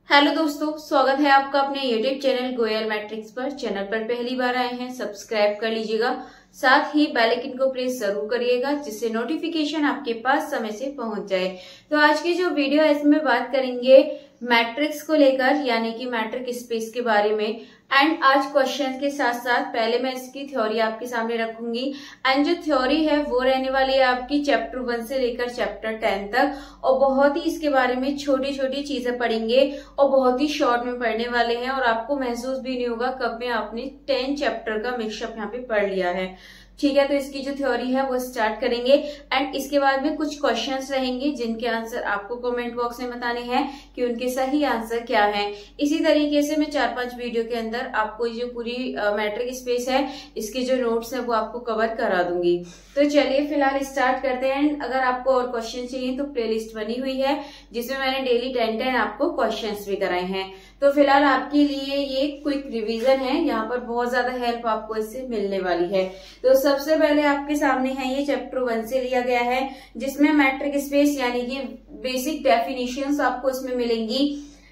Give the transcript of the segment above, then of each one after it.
Hello दोस्तों, स्वागत है आपका अपने यूट्यूब चैनल गोयल मैट्रिक्स पर। चैनल पर पहली बार आए हैं, सब्सक्राइब कर लीजिएगा, साथ ही बेल आइकन को प्रेस जरूर करिएगा जिससे नोटिफिकेशन आपके पास समय से पहुंच जाए। तो आज की जो वीडियो है इसमें बात करेंगे मैट्रिक्स को लेकर, यानी कि मैट्रिक स्पेस के बारे में। एंड आज क्वेश्चन के साथ साथ पहले मैं इसकी थ्योरी आपके सामने रखूंगी। एंड जो थ्योरी है वो रहने वाली है आपकी चैप्टर 1 से लेकर चैप्टर 10 तक, और बहुत ही इसके बारे में छोटी छोटी चीजें पढ़ेंगे और बहुत ही शॉर्ट में पढ़ने वाले हैं, और आपको महसूस भी नहीं होगा कब में आपने 10 चैप्टर का मिक्सअप यहाँ पे पढ़ लिया है। ठीक है, तो इसकी जो थ्योरी है वो स्टार्ट करेंगे। एंड इसके बाद में कुछ क्वेश्चंस रहेंगे जिनके आंसर आपको कमेंट बॉक्स में बताने हैं कि उनके सही आंसर क्या हैं। इसी तरीके से मैं 4-5 वीडियो के अंदर आपको जो पूरी मैट्रिक स्पेस है इसके जो नोट्स है वो आपको कवर करा दूंगी। तो चलिए फिलहाल स्टार्ट करते हैं। अगर आपको और क्वेश्चन चाहिए तो प्लेलिस्ट बनी हुई है जिसमें मैंने डेली 10 आपको क्वेश्चन भी कराए हैं। तो फिलहाल आपके लिए ये क्विक रिवीजन है, यहाँ पर बहुत ज्यादा हेल्प आपको इससे मिलने वाली है। तो सबसे पहले आपके सामने है ये चैप्टर 1 से लिया गया है, जिसमें मैट्रिक स्पेस यानी कि बेसिक डेफिनेशंस आपको इसमें मिलेंगी।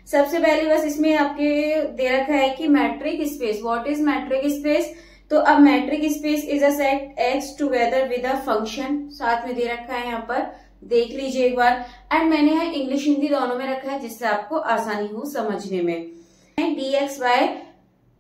सबसे पहले बस इसमें आपके दे रखा है कि matric space, what is matric space. तो अब matric space is a set x together with a function, साथ में दे रखा है यहाँ पर, देख लीजिए एक बार। एंड मैंने है इंग्लिश हिंदी दोनों में रखा है जिससे आपको आसानी हो समझने में। dxy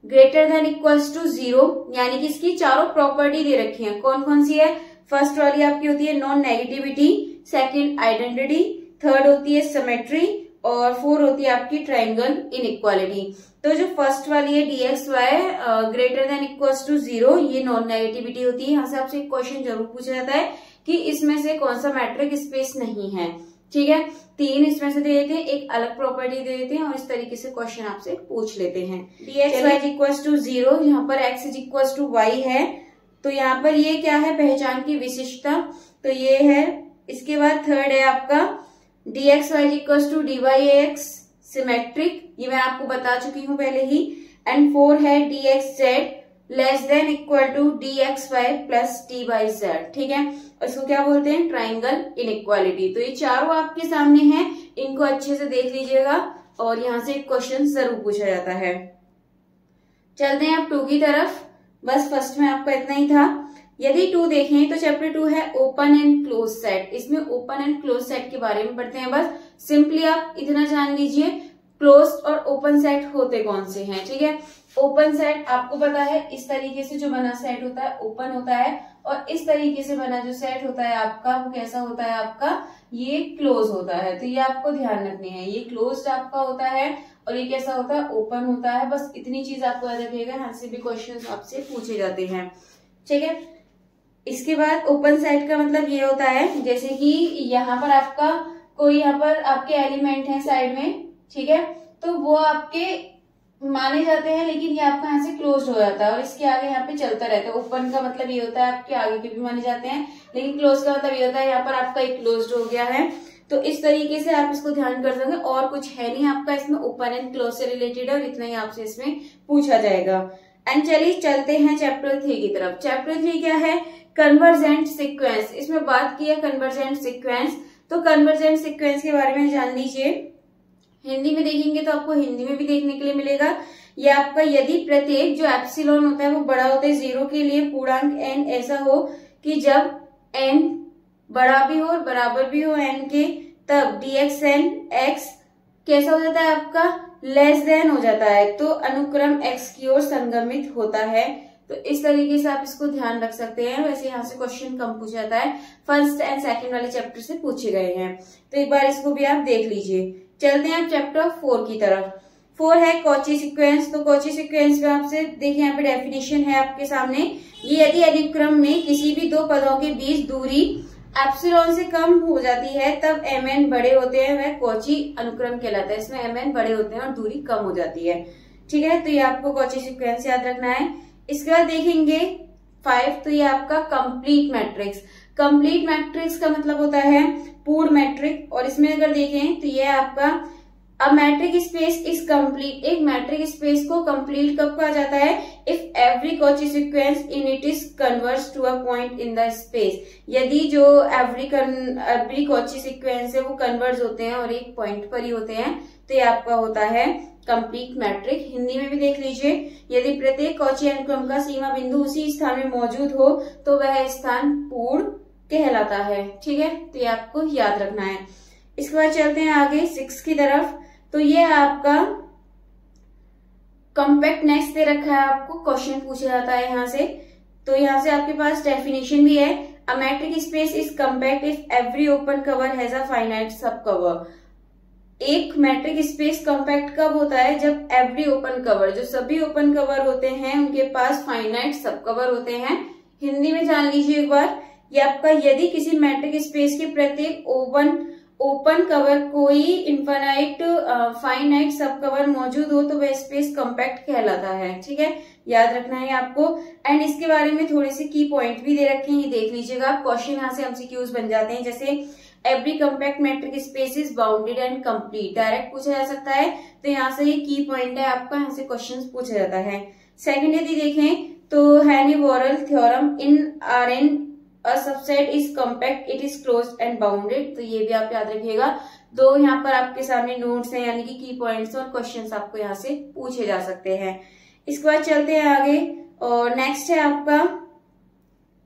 greater than equals to 0, यानी कि इसकी चारों प्रॉपर्टी दे रखी है। कौन कौन सी है? फर्स्ट वाली आपकी होती है non negativity, second identity, third होती है सिमेट्री, और फोर होती है आपकी ट्रायंगल इनइक्वालिटी। तो जो फर्स्ट वाली है dxy greater than equals to 0, ये नॉन नेगेटिविटी होती है। यहाँ से आपसे एक क्वेश्चन जरूर पूछा जाता है कि इसमें से कौन सा मैट्रिक स्पेस नहीं है। ठीक है, 3 इसमें से दे देते हैं, एक अलग प्रॉपर्टी दे देते हैं, और इस तरीके से क्वेश्चन आपसे पूछ लेते हैं। dxy इज इक्वल्स टू 0, यहाँ पर x is equals to y है। तो यहाँ पर ये क्या है? पहचान की विशिष्टता, तो ये है। इसके बाद थर्ड है आपका dxy is equals to dyax symmetric, ये मैं आपको बता चुकी हूँ पहले ही। एंड 4 है dxz less than equal to dxy plus dy/z। ठीक है, और इसको क्या बोलते हैं? Triangle inequality. तो ये चारों आपके सामने हैं, इनको अच्छे से देख लीजिएगा, और यहाँ से एक क्वेश्चन जरूर पूछा जाता है। चलते हैं अब 2 की तरफ। बस फर्स्ट में आपका इतना ही था। यदि 2 देखें तो चैप्टर 2 है ओपन एंड क्लोज सेट। इसमें ओपन एंड क्लोज सेट के बारे में पढ़ते हैं। बस सिंपली आप इतना जान लीजिए क्लोज और ओपन सेट होते कौन से हैं। ठीक है, ओपन सेट आपको पता है इस तरीके से जो बना सेट होता है ओपन होता है, और इस तरीके से बना जो सेट होता है आपका वो कैसा होता है? आपका ये क्लोज होता है। तो ये आपको ध्यान रखनी है, ये क्लोज्ड आपका होता है और ये कैसा होता है? ओपन होता है। बस इतनी चीज आपको याद रखिएगा, यहाँ से भी क्वेश्चन आपसे पूछे जाते हैं। ठीक है, इसके बाद ओपन सेट का मतलब ये होता है जैसे कि यहाँ पर आपका कोई यहाँ पर आपके एलिमेंट है साइड में, ठीक है, तो वो आपके माने जाते हैं, लेकिन ये आपका यहाँ से क्लोज हो जाता है और इसके आगे यहाँ पे चलता रहता है। ओपन का मतलब ये होता है आपके आगे के भी माने जाते हैं, लेकिन क्लोज का मतलब ये होता है यहाँ पर आपका एक क्लोज हो गया है। तो इस तरीके से आप इसको ध्यान कर सकते हैं, और कुछ है नहीं आपका इसमें, ओपन एंड क्लोज से रिलेटेड है, और इतना ही आपसे इसमें पूछा जाएगा। एंड चलिए चलते हैं चैप्टर 3 की तरफ। चैप्टर 3 क्या है? Convergent sequence. इसमें बात की है कन्वर्जेंट सीक्वेंस। तो कन्वर्जेंट सीक्वेंस के बारे में जान लीजिए। हिंदी में देखेंगे तो आपको हिंदी में भी देखने के लिए मिलेगा। ये आपका यदि प्रत्येक जो एप्सिलॉन होता है वो बड़ा होता है 0 के लिए, पूर्णांक n ऐसा हो कि जब n बड़ा भी हो और बराबर भी हो n के, तब dxn x कैसा हो जाता है आपका? लेस देन हो जाता है, तो अनुक्रम x की ओर संगमित होता है। तो इस तरीके से आप इसको ध्यान रख सकते हैं। वैसे यहाँ से क्वेश्चन कम पूछा जाता है, फर्स्ट एंड सेकंड वाले चैप्टर से पूछे गए हैं, तो एक बार इसको भी आप देख लीजिए। चलते हैं चैप्टर 4 की तरफ। 4 है कॉची सीक्वेंस। तो कॉची सीक्वेंस में आपसे देखिए यहाँ पे डेफिनेशन है आपके सामने। ये यदि अनुक्रम में किसी भी 2 पदों के बीच दूरी एप्सिलॉन से कम हो जाती है तब mn बड़े होते हैं, वह कॉची अनुक्रम कहलाता है। इसमें mn बड़े होते हैं और दूरी कम हो जाती है। ठीक है, तो ये आपको कॉची सीक्वेंस याद रखना है। इसके बाद देखेंगे 5, तो ये आपका कंप्लीट मैट्रिक्स। कंप्लीट मैट्रिक्स का मतलब होता है पूर्ण मैट्रिक, और इसमें अगर देखें तो ये आपका a metric space is complete. एक मैट्रिक स्पेस को कंप्लीट कब कहा जाता है? If every Cauchy sequence in it is converge to a point in the space. यदि जो एवरी कॉची सीक्वेंस है वो कन्वर्ज होते हैं और एक पॉइंट पर ही होते हैं, तो ये आपका होता है कंप्लीट मैट्रिक। हिंदी में भी देख लीजिए, यदि प्रत्येक कॉची अनुक्रम का सीमा बिंदु उसी स्थान में मौजूद हो तो वह स्थान पूर्ण कहलाता है। ठीक है, तो ये आपको याद रखना है। इसके बाद चलते हैं आगे 6 की तरफ। तो ये आपका कॉम्पैक्टनेस दे रखा है, आपको क्वेश्चन पूछा जाता है यहाँ से। तो यहाँ से आपके पास डेफिनेशन भी है, अ metric space is compact if every open cover has a finite सब कवर। एक मैट्रिक स्पेस कॉम्पैक्ट कब होता है, जब एवरी ओपन कवर, जो सभी ओपन कवर होते हैं उनके पास फाइनाइट सब कवर होते हैं। हिंदी में जान लीजिए एक बार, ये आपका यदि किसी मैट्रिक स्पेस के प्रत्येक ओपन कवर कोई इनफाइनाइट फाइनाइट सब कवर मौजूद हो तो वह स्पेस कॉम्पैक्ट कहलाता है। ठीक है, याद रखना है आपको। एंड इसके बारे में थोड़े से की पॉइंट भी दे रखे हैं, ये देख लीजिएगा। क्वेश्चन यहाँ से एमसीक्यूज बन जाते हैं, जैसे every compact matric space is bounded and complete, direct पूछा जा सकता है। तो यहाँ से ये की पॉइंट है आपका, यहाँ से क्वेश्चन पूछा जाता है। सेकंड यदि देखें तो Heine Borel theorem in Rn a subset is compact, it is closed and bounded। तो ये भी आप याद रखिएगा। दो यहाँ पर आपके सामने नोट्स हैं, यानी कि की पॉइंट्स और क्वेश्चंस आपको यहाँ से पूछे जा सकते हैं। इसके बाद चलते हैं आगे और नेक्स्ट है आपका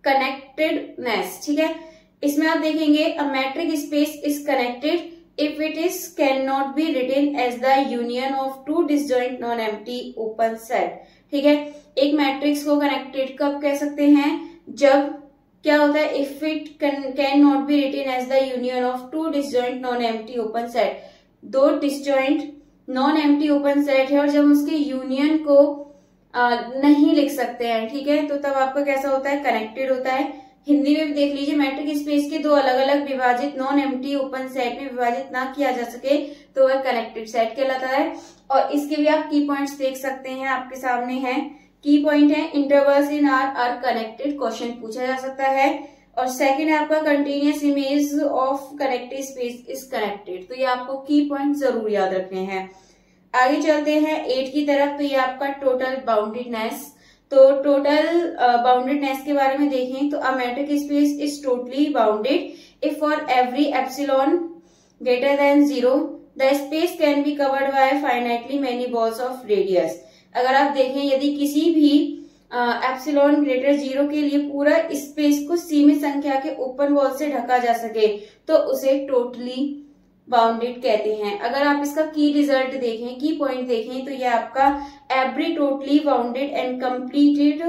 कनेक्टेडनेस। ठीक है, इसमें आप देखेंगे a metric space is connected if it is can not be written as the union of two disjoint non empty open set. ठीक है, एक मैट्रिक्स को कनेक्टेड कब कह सकते हैं, जब क्या होता है, if it can not be written as the union of two disjoint non empty open set. दो disjoint non empty open set है और जब उसके यूनियन को नहीं लिख सकते हैं, ठीक है, तो तब आपका कैसा होता है, कनेक्टेड होता है। हिंदी में भी देख लीजिए, मैट्रिक स्पेस के दो अलग अलग विभाजित नॉन एम्प्टी ओपन सेट में विभाजित ना किया जा सके तो वह कनेक्टेड सेट कहलाता है। और इसके भी आप की पॉइंट्स देख सकते हैं, आपके सामने है। की पॉइंट है intervals in are connected, question पूछा जा सकता है। और सेकंड है आपका continuous image of connected space is connected. तो ये आपको की पॉइंट जरूर याद रखने हैं। आगे चलते हैं 8 की तरफ। तो ये आपका टोटल बाउंडेडनेस। तो टोटल बाउंडेडनेस के बारे में देखें तो अ metric space is totally bounded if for every epsilon greater than 0 the space can be covered by finitely many balls of radius. अगर आप देखें, यदि किसी भी एप्सिलॉन ग्रेटर 0 के लिए पूरा स्पेस को सीमित संख्या के ओपन वॉल से ढका जा सके तो उसे टोटली बाउंडेड कहते हैं। अगर आप इसका की रिजल्ट देखें, की पॉइंट देखें, तो ये आपका every totally bounded and completed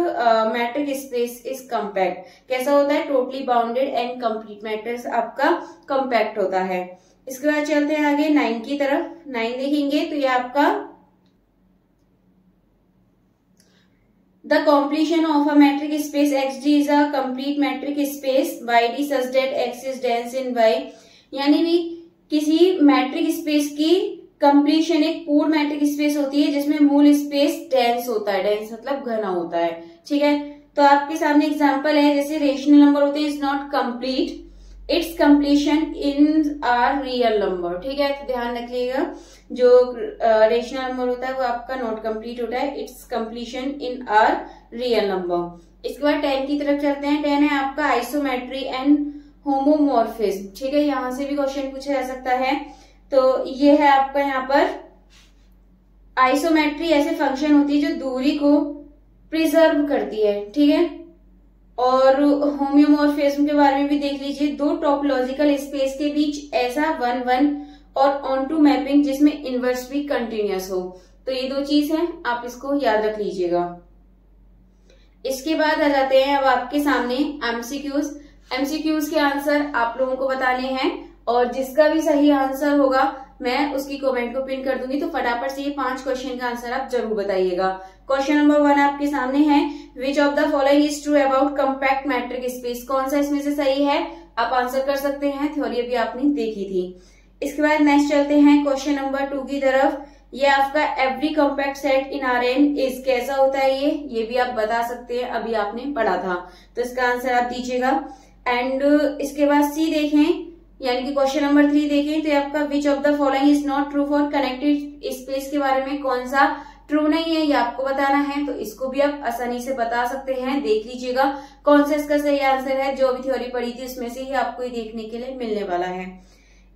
matric space is compact. कैसा होता है, totally bounded and complete matrix आपका कॉम्पैक्ट होता है। इसके बाद चलते हैं आगे 9 की तरफ। 9 देखेंगे तो ये आपका The completion of a metric space XG is a complete metric space YD such that X is dense in Y। यानी भी किसी मैट्रिक स्पेस की कंप्लीशन एक पूर्ण मैट्रिक स्पेस होती है जिसमें मूल स्पेस डेंस होता है। डेंस मतलब घना होता है। ठीक है, तो आपके सामने एग्जांपल है, जैसे रेशनल नंबर होते हैं is not complete it's completion in are real number. ठीक है, तो ध्यान रखिएगा, जो रेशनल नंबर होता है वो आपका नॉट कंप्लीट होता है, it's completion in are real number. इसके बाद 10 की तरफ चलते हैं। 10 है आपका आइसोमेट्री एंड होमोमॉर्फिज्म। ठीक है, यहां से भी क्वेश्चन पूछा जा सकता है। तो ये है आपका यहाँ पर आइसोमेट्री ऐसे फंक्शन होती है जो दूरी को प्रिजर्व करती है। ठीक है, और होम्योमॉर्फिज्म के बारे में भी देख लीजिए, दो टॉपोलॉजिकल स्पेस के बीच ऐसा 1-1 और ऑन टू मैपिंग जिसमें इनवर्स भी कंटिन्यूअस हो। तो ये दो चीज है, आप इसको याद रख लीजिएगा। इसके बाद आ जाते हैं अब आपके सामने एमसीक्यूज। एमसीक्यूज के आंसर आप लोगों को बताने हैं और जिसका भी सही आंसर होगा मैं उसकी कमेंट को पिन कर दूंगी। तो फटाफट से ये 5 क्वेश्चन का आंसर आप जरूर बताइएगा। क्वेश्चन नंबर 1 आपके सामने है, which of the following is true about compact matric space. कौन सा इसमें से सही है, आप आंसर कर सकते हैं, थ्योरी अभी आपने देखी थी। इसके बाद नेक्स्ट चलते हैं क्वेश्चन नंबर 2 की तरफ। ये आपका every compact set in Rn is कैसा होता है, ये भी आप बता सकते हैं, अभी आपने पढ़ा था। तो इसका आंसर आप दीजिएगा। एंड इसके बाद सी देखें, यानी कि क्वेश्चन नंबर 3 देखें, तो आपका which of the following is not true for connected space के बारे में कौन सा ट्रू नहीं है, ये आपको बताना है। तो इसको भी आप आसानी से बता सकते हैं, देख लीजिएगा कौन सा इसका सही आंसर है। जो भी थ्योरी पढ़ी थी उसमें से ही आपको ये देखने के लिए मिलने वाला है।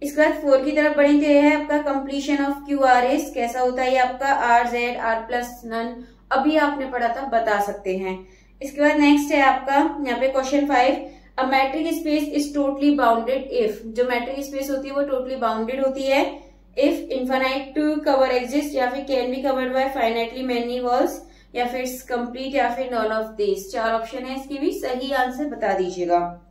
इसके बाद 4 की तरफ बढ़ेंगे तो यह है आपका completion of Q R S. कैसा होता है ये आपका R Z R plus none, अभी आपने पढ़ा था, बता सकते हैं। इसके बाद नेक्स्ट है आपका यहाँ पे question 5, a metric space is totally bounded if. जो मैट्रिक स्पेस होती है वो टोटली बाउंडेड होती है इफ इनफाइनाइट कवर एग्जिस्ट, या फिर can be covered by finitely many walls, या फिर कंप्लीट, या फिर नॉन ऑफ दिस। 4 ऑप्शन है, इसकी भी सही आंसर बता दीजिएगा।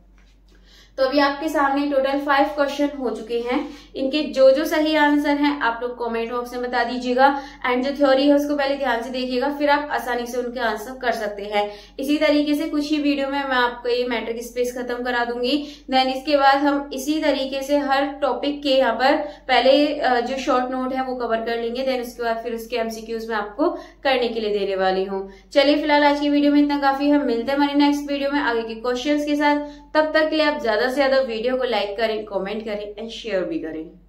तो अभी आपके सामने टोटल 5 क्वेश्चन हो चुके हैं। इनके जो जो सही आंसर हैं आप लोग कमेंट बॉक्स में बता दीजिएगा, एंड जो थ्योरी है उसको पहले ध्यान से देखिएगा, फिर आप आसानी से उनके आंसर कर सकते हैं। इसी तरीके से कुछ ही वीडियो में मैं आपको ये मैट्रिक स्पेस खत्म करा दूंगी। देन इसके बाद हम इसी तरीके से हर टॉपिक के यहाँ पर पहले जो शॉर्ट नोट है वो कवर कर लेंगे, देन उसके बाद फिर उसके एमसीक्यूज में आपको करने के लिए देने वाली हूँ। चलिए फिलहाल आज की वीडियो में इतना काफी है, मिलते हैं हमारी नेक्स्ट वीडियो में आगे के क्वेश्चन के साथ। तब तक के लिए आप ज्यादा से ज्यादा वीडियो को लाइक करें, कमेंट करें एंड शेयर भी करें।